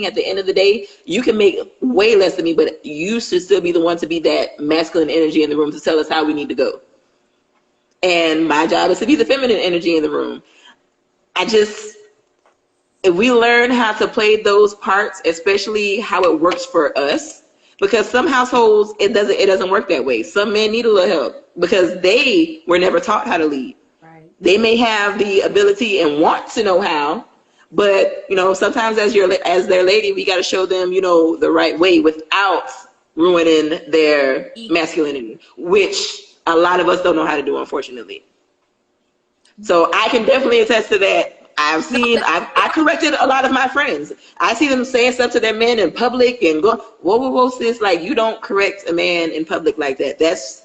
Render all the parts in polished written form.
at the end of the day, you can make way less than me, but you should still be the one to be that masculine energy in the room to tell us how we need to go. And my job is to be the feminine energy in the room. If we learn how to play those parts, especially how it works for us, because some households, it doesn't work that way. Some men need a little help because they were never taught how to lead. Right. They may have the ability and want to know how, but sometimes as their lady, we got to show them the right way without ruining their masculinity, which a lot of us don't know how to do, unfortunately. So I can definitely attest to that. I corrected a lot of my friends. I see them saying stuff to their men in public and go, whoa, sis, like, you don't correct a man in public like that. That's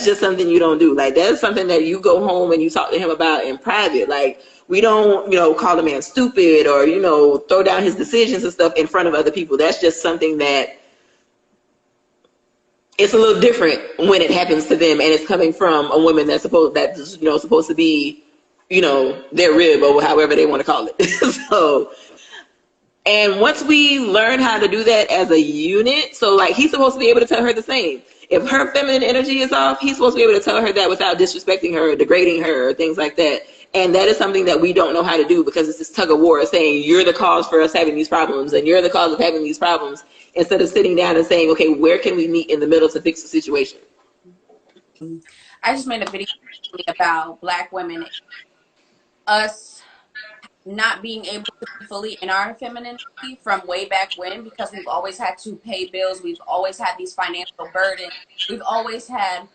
just something you don't do. Like, that's something that you go home and you talk to him about in private. Like, we don't, call a man stupid or, throw down his decisions and stuff in front of other people. That's just something that it's a little different when it happens to them and it's coming from a woman that's supposed to be, their rib or however they want to call it. So, and once we learn how to do that as a unit, so like he's supposed to be able to tell her the same. If her feminine energy is off, he's supposed to be able to tell her that without disrespecting her, degrading her, or things like that. And that is something that we don't know how to do because it's this tug of war saying you're the cause for us having these problems and you're the cause of having these problems, instead of sitting down and saying, okay, where can we meet in the middle to fix the situation? I just made a video about Black women, us not being able to be fully in our femininity from way back when, because we've always had to pay bills. We've always had these financial burdens. We've always had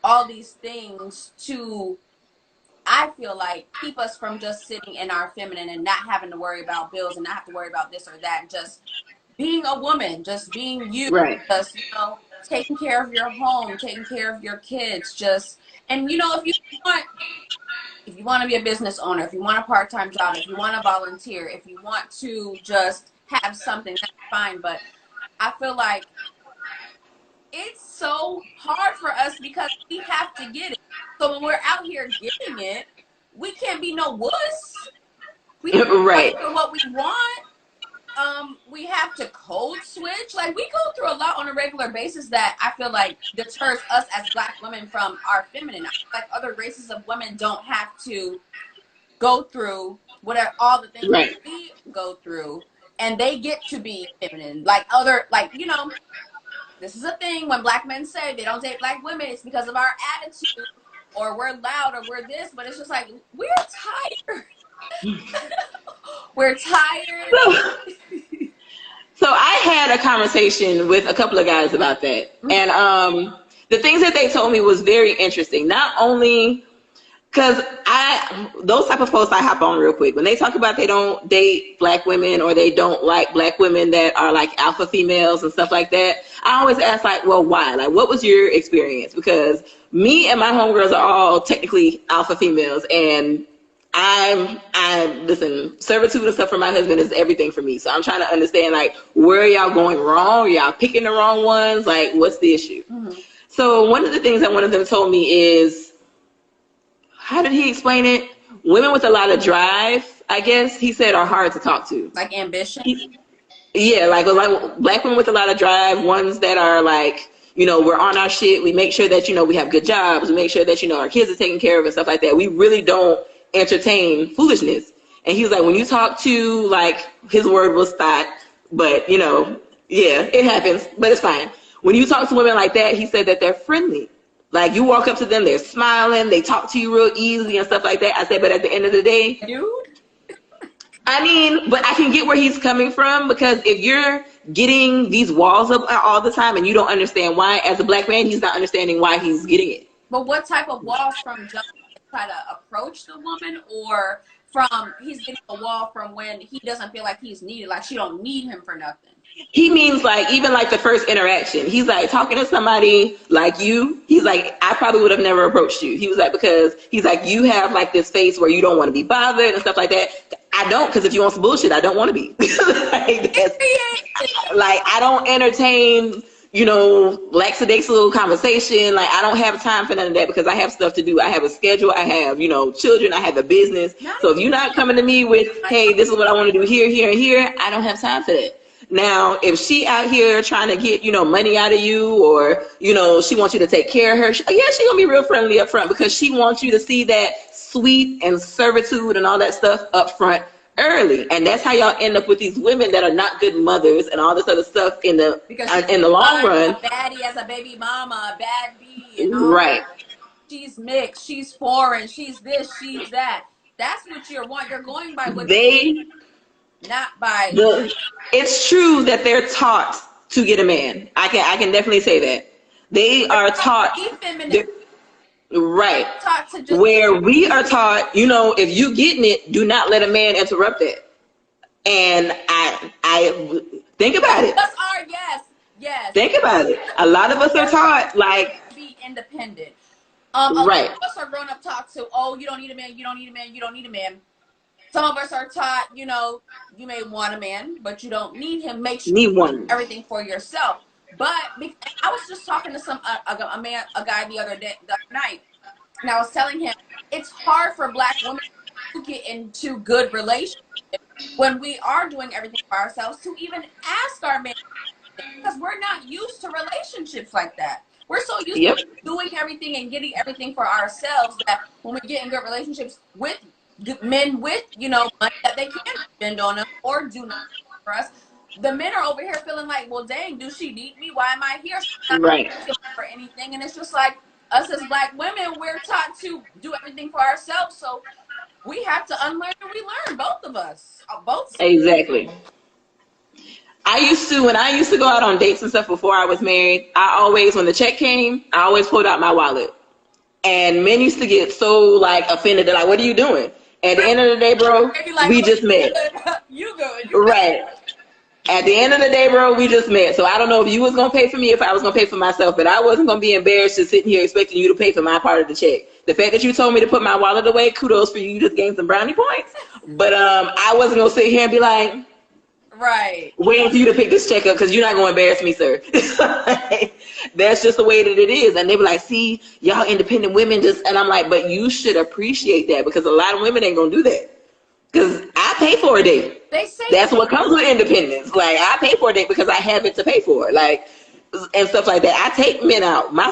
all these things to, I feel like, keep us from just sitting in our feminine and not having to worry about bills and not have to worry about this or that. Just being a woman, just being you, right. Just, taking care of your home, taking care of your kids, and if you want to be a business owner, if you want a part-time job, if you want to volunteer, if you want to just have something, that's fine. But I feel like it's so hard for us because we have to get it. So when we're out here getting it, we can't be no wuss. We have to right. fight for what we want. We have to code switch. Like, we go through a lot on a regular basis that I feel like deters us as Black women from our feminine. I feel like other races of women don't have to go through all the things right. that we go through, and they get to be feminine. This is a thing when Black men say they don't date Black women, it's because of our attitude, or we're loud, or we're this, but it's just like, we're tired. We're tired. So I had a conversation with a couple of guys about that. And the things that they told me was very interesting. Not only because those type of posts I hop on real quick. When they talk about they don't date Black women or they don't like Black women that are like alpha females and stuff like that, I always ask, like, well, why? Like, what was your experience? Because me and my homegirls are all technically alpha females, and listen, servitude and stuff for my husband is everything for me. So I'm trying to understand, like, where are y'all going wrong? Are y'all picking the wrong ones? Like, what's the issue? Mm-hmm. So one of the things that one of them told me is, how did he explain it? Women with a lot of drive, I guess he said, are hard to talk to. Like ambition? Yeah, like Black women with a lot of drive, ones that are like, we're on our shit. We make sure that, we have good jobs. We make sure that, our kids are taken care of and stuff like that. We really don't entertain foolishness. And he was like, when you talk to, like, his word was thought, but yeah, it happens, but it's fine. When you talk to women like that, he said that they're friendly. Like, you walk up to them, they're smiling, they talk to you real easy and stuff like that. I said, but at the end of the day, dude, I mean, but I can get where he's coming from, because if you're getting these walls up all the time and you don't understand why, as a Black man, he's not understanding why he's getting it. But what type of walls? From just try to approach the woman, or from he's getting a wall from when he doesn't feel like he's needed, like she don't need him for nothing? He means, like, even like the first interaction, he's like, talking to somebody like you, he's like, I probably would have never approached you. He was like, because he's like, you have like this face where you don't want to be bothered and stuff like that. I don't, because if you want some bullshit, I don't want to be. Like, I don't entertain, lackadaisical conversation. Like, I don't have time for none of that, because I have stuff to do. I have a schedule. I have, children. I have a business. So if you're not coming to me with, hey, this is what I want to do here, here, and here, I don't have time for that. Now, if she out here trying to get, money out of you, or, she wants you to take care of her, yeah, she gonna be real friendly up front because she wants you to see that sweet and servitude and all that stuff up front early. And that's how y'all end up with these women that are not good mothers and all this other stuff in the long run. A baddie as a baby mama, a bad bee, and all right. She's mixed, she's foreign, she's this, she's that. That's what you want. You're going by what not by it's true that they're taught to get a man. I can definitely say that. They are taught right. Taught to just, where we are taught, if you getting it, do not let a man interrupt it. And I think about it. That's our yes. Think about it. A lot of us are taught like be independent. Right. A lot of us are grown up taught to, oh, you don't need a man, you don't need a man, you don't need a man. Some of us are taught, you may want a man, but you don't need him. Make sure you do everything for yourself. But I was just talking to a guy the other night, and I was telling him it's hard for Black women to get into good relationships when we are doing everything for ourselves, to even ask our man, because we're not used to relationships like that. We're so used to doing everything and getting everything for ourselves that when we get in good relationships with men with, money that they can spend on them or do not for us, the men are over here feeling like, well, dang, do she need me? Why am I here? Right. For anything. And it's just like us as Black women, we're taught to do everything for ourselves. So we have to unlearn and relearn, both of us. Both. Exactly. When I used to go out on dates and stuff before I was married, when the check came, I always pulled out my wallet. And men used to get so like offended. They're like, what are you doing? At the end of the day, bro, we just met. You good. Right. At the end of the day, bro, we just met. So I don't know if you was going to pay for me, if I was going to pay for myself, but I wasn't going to be embarrassed just sitting here expecting you to pay for my part of the check. The fact that you told me to put my wallet away, kudos for you. You just gained some brownie points. But I wasn't going to sit here and be like, right, waiting for you to pick this check up because you're not going to embarrass me, sir. That's just the way that it is. And they be like, see, y'all independent women and I'm like, but you should appreciate that, because a lot of women ain't going to do that. Because I pay for a date. They say that's what comes with independence. Like, I pay for a date because I have it to pay for. Like, and stuff like that. I take men out. My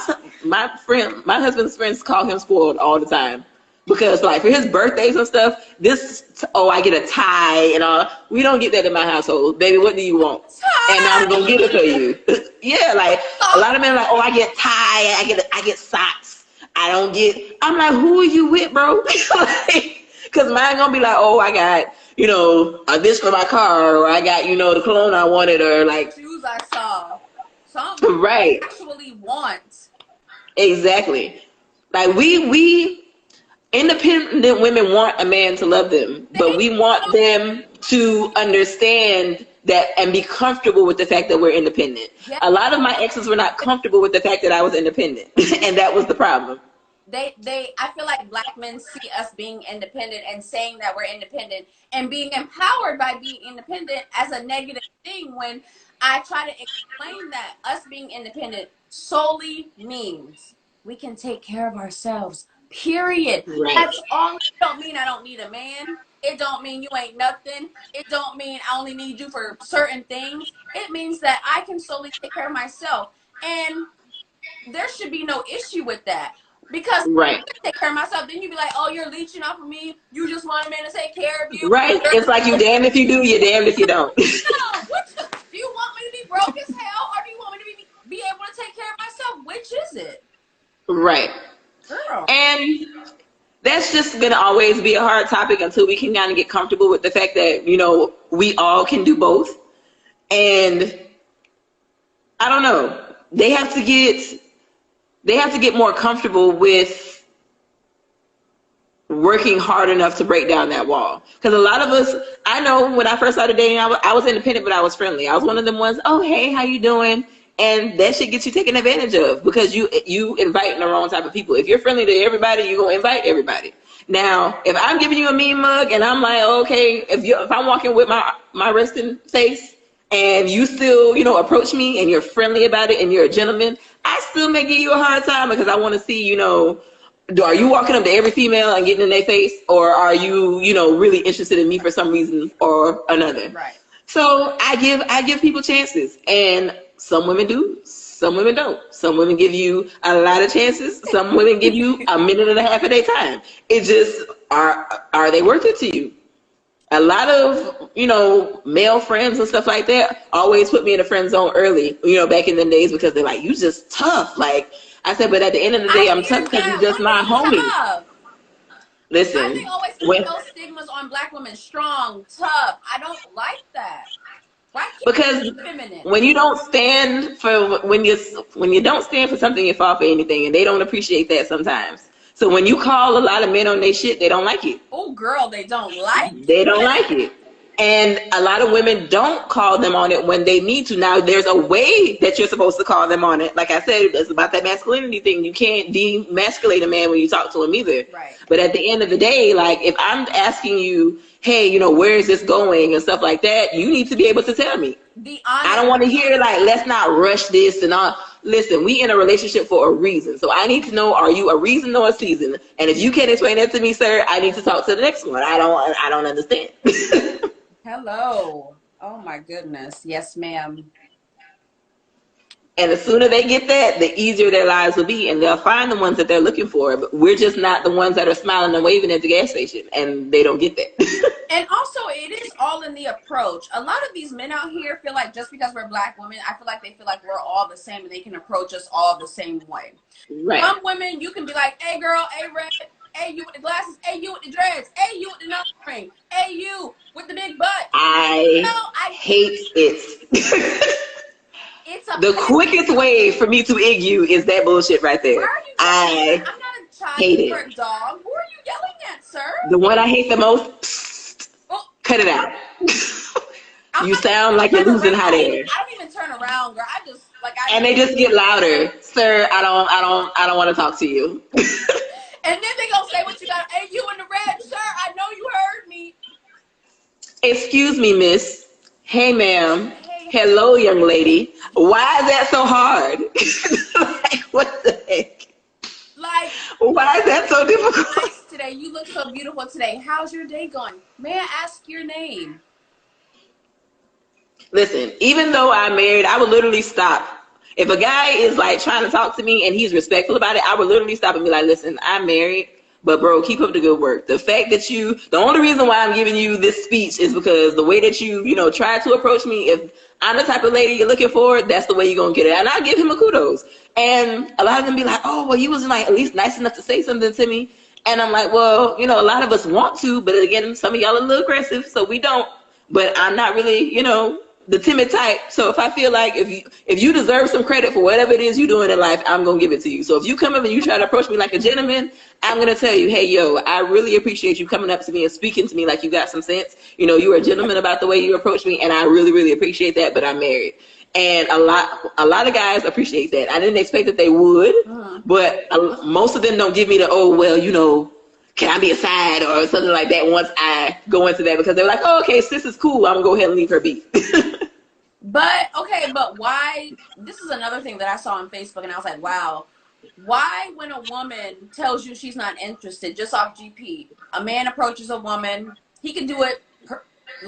husband's friends call him spoiled all the time. Because, like, for his birthdays and stuff, I get a tie and all. We don't get that in my household. Baby, what do you want? And I'm going to give it to you. Yeah, like, a lot of men are like, I get tie, I get socks. I'm like, who are you with, bro? Because mine going to be like, I got, this for my car, or I got, the cologne I wanted, or like. Shoes I saw. Something right. Actually want. Exactly. Like, we independent women want a man to love them, but we want them to understand that and be comfortable with the fact that we're independent. Yeah. A lot of my exes were not comfortable with the fact that I was independent, and that was the problem. I feel like Black men see us being independent and saying that we're independent and being empowered by being independent as a negative thing, when I try to explain that us being independent solely means we can take care of ourselves. Period. Right. That's all. It don't mean I don't need a man. It don't mean you ain't nothing. It don't mean I only need you for certain things. It means that I can solely take care of myself. And there should be no issue with that. Because right. I take care of myself, then you'd be like, oh, you're leeching off of me. You just want a man to take care of you. Right. It's like you damned if you do, you're damned if you don't. No. Do you want me to be broke as hell, or do you want me to be able to take care of myself? Which is it? Right. Girl. And that's just going to always be a hard topic until we can kind of get comfortable with the fact that, we all can do both. And I don't know. They have to get more comfortable with working hard enough to break down that wall. Because a lot of us, I know when I first started dating, I was independent, but I was friendly. I was one of them ones, oh, hey, how you doing? And that shit gets you taken advantage of, because you invite the wrong type of people. If you're friendly to everybody, you're going to invite everybody. Now, if I'm giving you a mean mug and I'm like, okay, if I'm walking with my resting face and you still, approach me and you're friendly about it and you're a gentleman, I still may give you a hard time, because I want to see, are you walking up to every female and getting in their face, or are you, really interested in me for some reason or another? Right. So I give people chances, and some women do, some women don't. Some women give you a lot of chances. Some women give you a minute and a half of their time. It just are they worth it to you? A lot of, male friends and stuff like that always put me in the friend zone early, back in the days, because they're like, you just tough. Like I said, but at the end of the day, I I'm hear tough because you're that. just What my is homie. tough? Why they Listen, always put when those stigmas on black women? Strong, tough. I don't like that. Why can't because we be feminine? when you don't stand for when you don't stand for something, you fall for anything, and they don't appreciate that sometimes. So when you call a lot of men on their shit, they don't like it. Oh, girl, they don't like They don't it. like it. And a lot of women don't call them on it when they need to. Now, there's a way that you're supposed to call them on it. Like I said, it's about that masculinity thing. You can't demasculate a man when you talk to him either. Right. But at the end of the day, like if I'm asking you, hey, where is this going and stuff like that, you need to be able to tell me. The I honest. don't want to hear like, let's not rush this and all. Listen, we in a relationship for a reason. So I need to know, are you a reason or a season? And if you can't explain that to me, sir, I need to talk to the next one. I don't understand. Hello. Oh my goodness. Yes, ma'am. And the sooner they get that, the easier their lives will be, and they'll find the ones that they're looking for. But we're just not the ones that are smiling and waving at the gas station, and they don't get that. And also, it is all in the approach. A lot of these men out here feel like just because we're black women, I feel like they feel like we're all the same and they can approach us all the same way. Right. Some women, you can be like, hey, girl, hey, red, hey, you with the glasses, hey, you with the dreads, hey, you with the nose ring, hey, you with the big butt. I hate it. It's a The quickest way for me to egg you is that bullshit right there. Why are you yelling at? I'm not a child hate or it. a dog. Who are you yelling at, sir? The one I hate the most, cut it out. You sound like you're losing hot air. I don't even turn around, girl. I just and they just get louder. Sir, I don't want to talk to you. And then they gonna say what you got. Hey, you in the red, sir. I know you heard me. Excuse me, miss. Hey, ma'am. Hello, young lady. Why is that so hard? Like, what the heck? Like, why is that so difficult? Nice today. You look so beautiful today. How's your day going? May I ask your name? Listen, even though I'm married, I would literally stop. If a guy is like trying to talk to me and he's respectful about it, I would literally stop and be like, listen, I'm married, but bro, keep up the good work. The fact that the only reason why I'm giving you this speech is because the way that you try to approach me, if I'm the type of lady you're looking for, that's the way you're going to get it. And I'll give him a kudos. And a lot of them be like, oh, well, you was like at least nice enough to say something to me. And I'm like, well, a lot of us want to, but again, some of y'all are a little aggressive, so we don't. But I'm not really, the timid type. So if I feel like if you deserve some credit for whatever it is you're doing in life, I'm gonna give it to you. So if you come up and you try to approach me like a gentleman, I'm gonna tell you, hey, yo, I really appreciate you coming up to me and speaking to me like you got some sense. You are a gentleman about the way you approach me, and I really, really appreciate that. But I'm married, and a lot of guys appreciate that. I didn't expect that they would, but most of them don't give me the can I be a side or something like that once I go into that, because they're like, oh, okay, sis is cool. I'm going to go ahead and leave her be. But why? This is another thing that I saw on Facebook, and I was like, wow. Why, when a woman tells you she's not interested, just off GP, a man approaches a woman, he can do it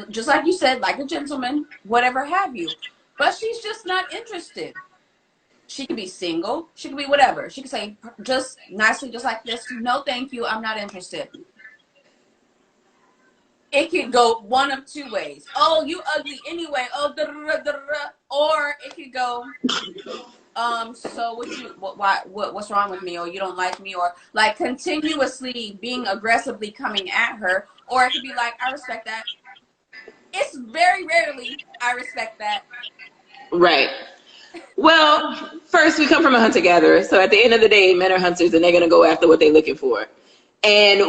just like you said, like a gentleman, whatever have you. But she's just not interested. She could be single. She could be whatever. She could say just nicely, just like this, no, thank you, I'm not interested. It could go one of two ways. Oh, you ugly anyway. Oh, or it could go, so what's wrong with me? Or you don't like me? Or like continuously being aggressively coming at her. Or it could be like, I respect that. It's very rarely, I respect that. Right. Well, first, we come from a hunter-gatherer. So at the end of the day, men are hunters, and they're going to go after what they're looking for. And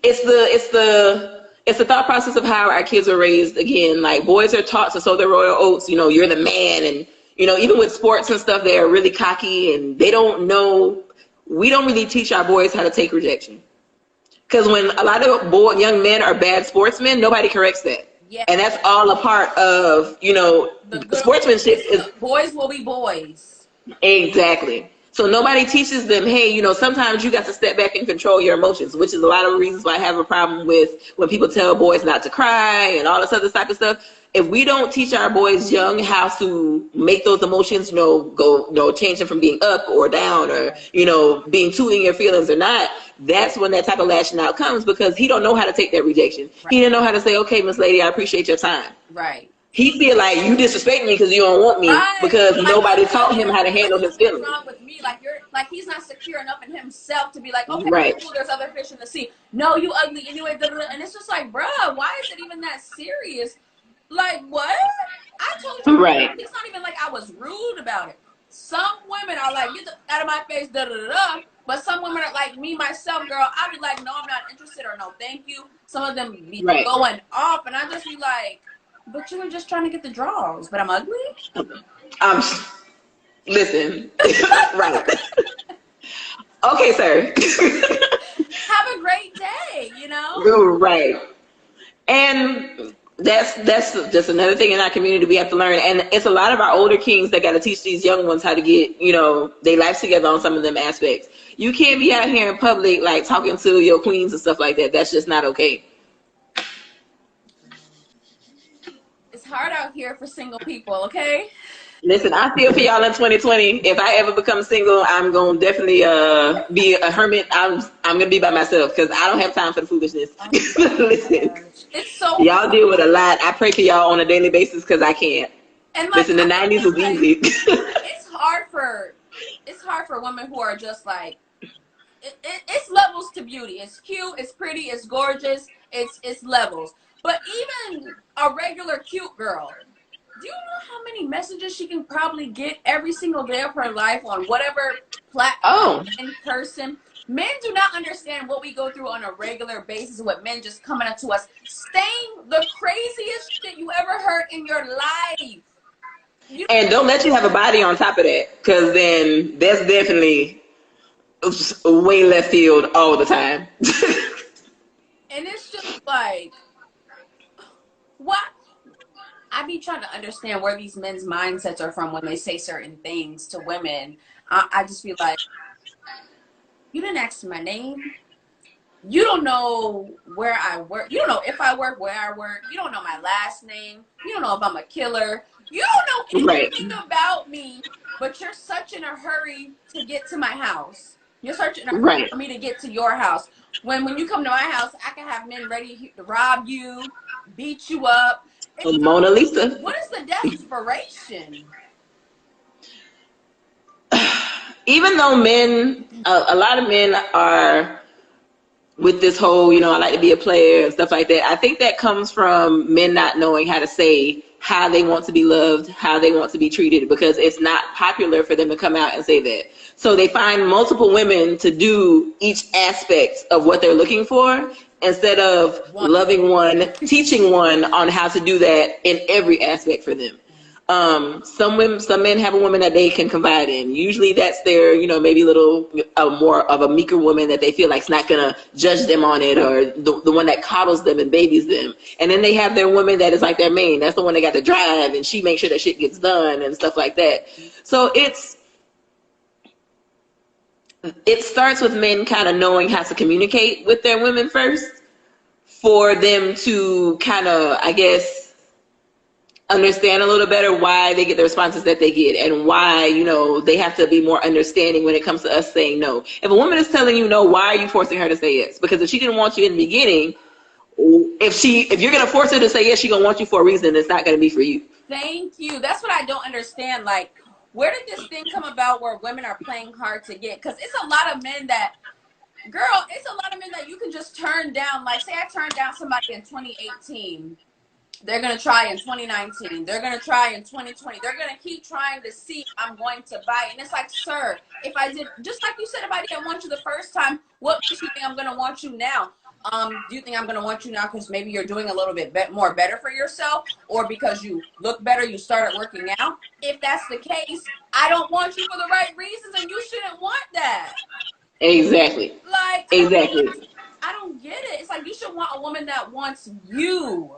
it's the thought process of how our kids were raised. Again, like, boys are taught to sow their royal oats. You're the man. And, even with sports and stuff, they're really cocky, and they don't know. We don't really teach our boys how to take rejection. Because when a lot of young men are bad sportsmen, nobody corrects that. Yeah. And that's all a part of, sportsmanship. Boys will be boys. Exactly. So nobody teaches them, hey, you know, sometimes you got to step back and control your emotions, which is a lot of the reasons why I have a problem with when people tell boys not to cry and all this other type of stuff. If we don't teach our boys young how to make those emotions, you know, go, you know, change them from being up or down or, you know, being too in your feelings or not, that's when that type of lashing out comes, because he don't know how to take that rejection. Right. He didn't know how to say, okay, Miss Lady, I appreciate your time. Right. He feel like you disrespecting me because you don't want me, Right. because Like, nobody taught him how to handle his feelings. What's wrong with me? Like, you're like, he's not secure enough in himself to be like, okay, Right. cool, there's other fish in the sea. No, you ugly anyway. Da, da, da. And it's just like, bruh, why is it even that serious? Like, what? I told you, Right. it's not even like I was rude about it. Some women are like, get out of my face, da da da da. But some women are like me, myself, girl. I'd be like, no, I'm not interested, or no, thank you. Some of them be going off, and I just be like, but you were just trying to get the draws. But I'm ugly? Listen. Right. Okay, sir. Have a great day, you know? Right. And that's just another thing in our community we have to learn. And it's a lot of our older kings that got to teach these young ones how to get, you know, their lives together on some of them aspects. You can't be out here in public like talking to your queens and stuff like that. That's just not okay. It's hard out here for single people, okay? Listen, I feel for y'all in 2020. If I ever become single, I'm gonna definitely be a hermit. I'm gonna be by myself because I don't have time for the foolishness. Oh, listen, it's so y'all deal with a lot. I pray for y'all on a daily basis because I can't. And like, listen, the '90s was like, easy. it's hard for women who are just like, it's levels to beauty. It's cute, it's pretty, it's gorgeous, it's levels. But even a regular cute girl, do you know how many messages she can probably get every single day of her life on whatever platform, in person? Men do not understand what we go through on a regular basis with men just coming up to us saying the craziest shit you ever heard in your life. And don't let you have a body on top of that, because then that's definitely way left field all the time. And it's just like, what? I be trying to understand where these men's mindsets are from when they say certain things to women. I just feel like, you didn't ask my name. You don't know where I work. You don't know if I work, where I work. You don't know my last name. You don't know if I'm a killer. You don't know anything about me, but you're such in a hurry to get to my house. You're such in a hurry for me to get to your house. When you come to my house, I can have men ready to rob you, beat you up. Mona Lisa. What is the desperation? Even though men, a lot of men are with this whole, you know, I like to be a player and stuff like that. I think that comes from men not knowing how to say how they want to be loved, how they want to be treated, because it's not popular for them to come out and say that. So they find multiple women to do each aspect of what they're looking for, instead of loving one, teaching one on how to do that in every aspect for them. Some men have a woman that they can confide in. Usually that's their, you know, maybe more of a meeker woman that they feel like's not gonna judge them on it, or the one that coddles them and babies them. And then they have their woman that is like their main. That's the one that got the drive, and she makes sure that shit gets done and stuff like that. So it starts with men kind of knowing how to communicate with their women first, for them to kind of, I guess, understand a little better why they get the responses that they get, and why, you know, they have to be more understanding when it comes to us saying no. If a woman is telling you no, why are you forcing her to say yes? Because if she didn't want you in the beginning, if you're gonna force her to say yes, she's gonna want you for a reason. It's not gonna be for you. Thank you. That's what I don't understand. Like, where did this thing come about where women are playing hard to get? Because it's a lot of men that, girl, it's a lot of men that you can just turn down. Like, say I turned down somebody in 2018. They're going to try in 2019. They're going to try in 2020. They're going to keep trying to see if I'm going to buy. And it's like, sir, if I did, just like you said, if I didn't want you the first time, what makes you think I'm going to want you now? Do you think I'm going to want you now because maybe you're doing a little bit more better for yourself, or because you look better, you started working out? If that's the case, I don't want you for the right reasons, and you shouldn't want that. Exactly. Like, exactly. I don't get it. It's like, you should want a woman that wants you.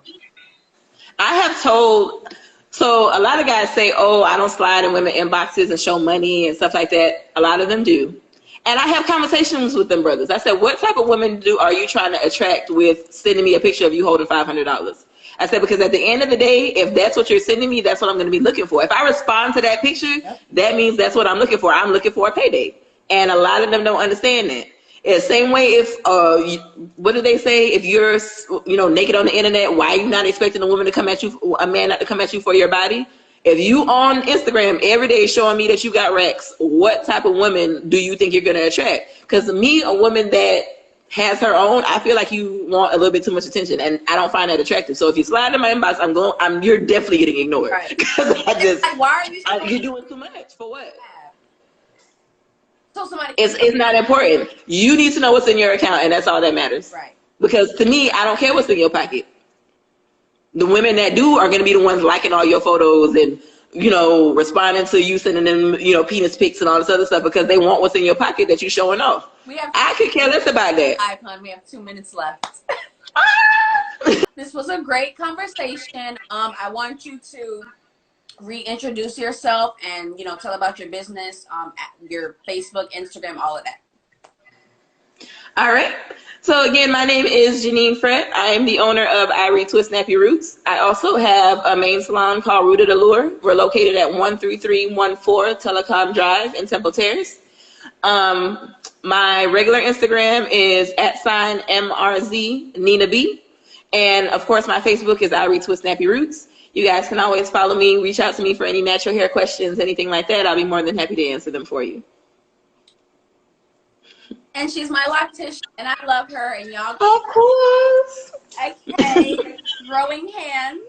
I have told So a lot of guys say, oh, I don't slide in women inboxes and show money and stuff like that. A lot of them do. And I have conversations with them brothers. I said, what type of women are you trying to attract with sending me a picture of you holding $500? I said, because at the end of the day, if that's what you're sending me, that's what I'm going to be looking for. If I respond to that picture, that means that's what I'm looking for. I'm looking for a payday. And a lot of them don't understand that. It's the same way if, what do they say? If you're, naked on the internet, why are you not expecting a woman to come at you, a man not to come at you for your body? If you on Instagram every day showing me that you got racks, what type of woman do you think you're going to attract? Because me, a woman that has her own, I feel like you want a little bit too much attention, and I don't find that attractive. So if you slide in my inbox, you're definitely getting ignored. Right. Because why are you? You're doing too much for what? So somebody. It's not important. You need to know what's in your account, and that's all that matters. Right. Because to me, I don't care what's in your pocket. The women that do are going to be the ones liking all your photos and, responding to you, sending them, penis pics and all this other stuff because they want what's in your pocket that you're showing off. I could care less about that. We have 2 minutes left. This was a great conversation. I want you to reintroduce yourself and, tell about your business, your Facebook, Instagram, all of that. All right. So again, my name is Janine Frett. I am the owner of Irie Twist Nappy Roots. I also have a main salon called Rooted Allure. We're located at 13314 Telecom Drive in Temple Terrace. My regular Instagram is @MRZ Nina B. And of course, my Facebook is Irie Twist Nappy Roots. You guys can always follow me, reach out to me for any natural hair questions, anything like that. I'll be more than happy to answer them for you. And she's my loctician, and I love her. And y'all, of course. Okay, throwing hands.